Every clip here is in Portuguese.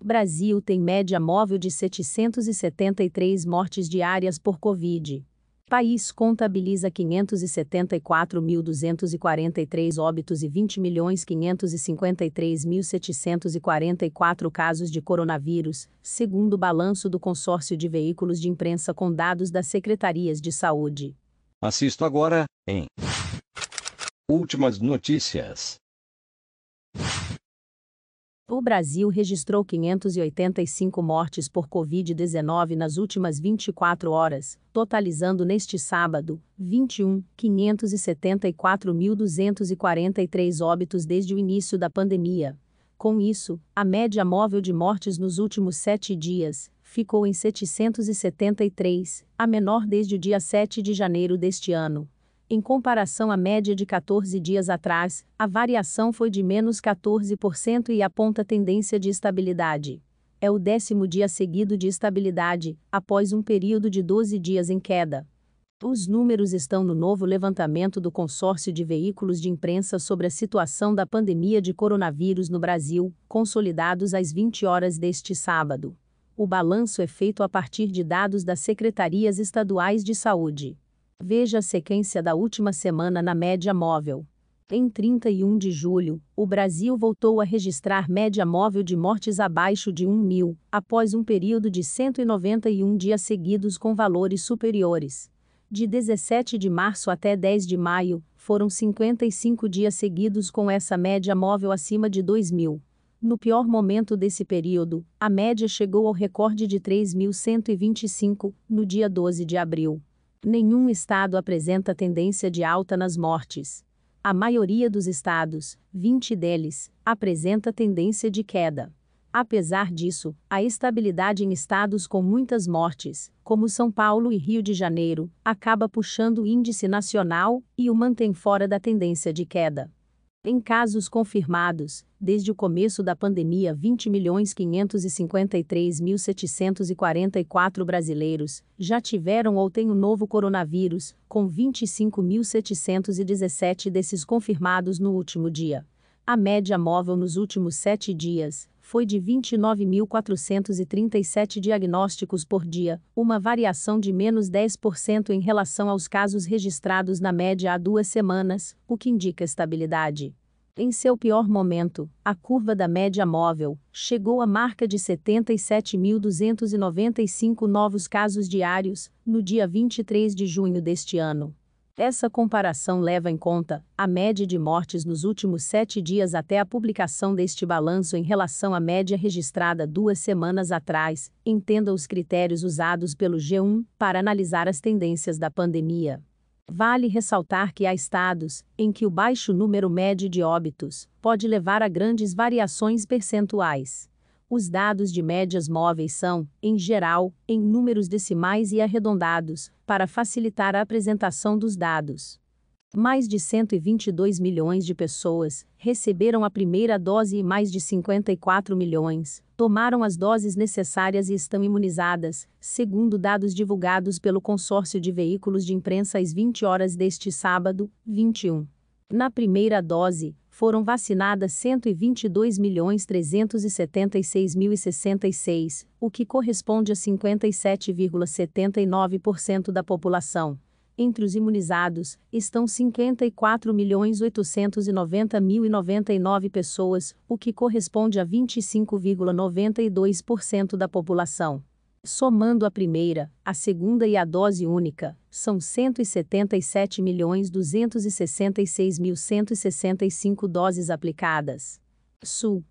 Brasil tem média móvel de 773 mortes diárias por Covid. País contabiliza 574.243 óbitos e 20.553.744 casos de coronavírus, segundo o balanço do consórcio de veículos de imprensa com dados das secretarias de saúde. Assisto agora, em Últimas Notícias. O Brasil registrou 585 mortes por Covid-19 nas últimas 24 horas, totalizando neste sábado, 574.243 óbitos desde o início da pandemia. Com isso, a média móvel de mortes nos últimos 7 dias ficou em 773, a menor desde o dia 7 de janeiro deste ano. Em comparação à média de 14 dias atrás, a variação foi de menos 14% e aponta tendência de estabilidade. É o 10º dia seguido de estabilidade, após um período de 12 dias em queda. Os números estão no novo levantamento do consórcio de veículos de imprensa sobre a situação da pandemia de coronavírus no Brasil, consolidados às 20 horas deste sábado. O balanço é feito a partir de dados das secretarias estaduais de saúde. Veja a sequência da última semana na média móvel. Em 31 de julho, o Brasil voltou a registrar média móvel de mortes abaixo de 1.000, após um período de 191 dias seguidos com valores superiores. De 17 de março até 10 de maio, foram 55 dias seguidos com essa média móvel acima de 2.000. No pior momento desse período, a média chegou ao recorde de 3.125, no dia 12 de abril. Nenhum estado apresenta tendência de alta nas mortes. A maioria dos estados, 20 deles, apresenta tendência de queda. Apesar disso, a estabilidade em estados com muitas mortes, como São Paulo e Rio de Janeiro, acaba puxando o índice nacional e o mantém fora da tendência de queda. Em casos confirmados, desde o começo da pandemia, 20.553.744 brasileiros já tiveram ou têm o novo coronavírus, com 25.717 desses confirmados no último dia. A média móvel nos últimos 7 dias foi de 29.437 diagnósticos por dia, uma variação de menos 10% em relação aos casos registrados na média há 2 semanas, o que indica estabilidade. Em seu pior momento, a curva da média móvel chegou à marca de 77.295 novos casos diários, no dia 23 de junho deste ano. Essa comparação leva em conta a média de mortes nos últimos 7 dias até a publicação deste balanço em relação à média registrada 2 semanas atrás. Entenda os critérios usados pelo G1 para analisar as tendências da pandemia. Vale ressaltar que há estados em que o baixo número médio de óbitos pode levar a grandes variações percentuais. Os dados de médias móveis são, em geral, em números decimais e arredondados, para facilitar a apresentação dos dados. Mais de 122 milhões de pessoas receberam a primeira dose e mais de 54 milhões tomaram as doses necessárias e estão imunizadas, segundo dados divulgados pelo consórcio de veículos de imprensa às 20 horas deste sábado, 21. Na primeira dose, foram vacinadas 122.376.066, o que corresponde a 57,79% da população. Entre os imunizados, estão 54.890.099 pessoas, o que corresponde a 25,92% da população. Somando a primeira, a segunda e a dose única, são 177.266.165 doses aplicadas. Sul,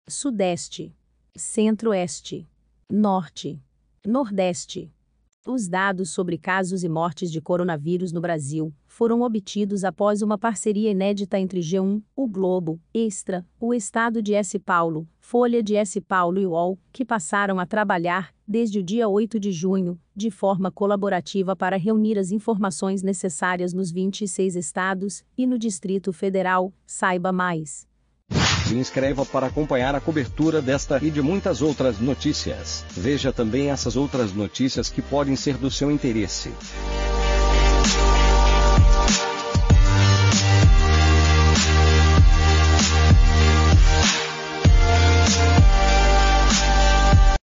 Sudeste, Centro-Oeste, Norte, Nordeste. Os dados sobre casos e mortes de coronavírus no Brasil foram obtidos após uma parceria inédita entre G1, O Globo, Extra, o Estado de S. Paulo, Folha de S. Paulo e UOL, que passaram a trabalhar, desde o dia 8 de junho, de forma colaborativa para reunir as informações necessárias nos 26 estados e no Distrito Federal. Saiba mais. Se inscreva para acompanhar a cobertura desta e de muitas outras notícias. Veja também essas outras notícias que podem ser do seu interesse.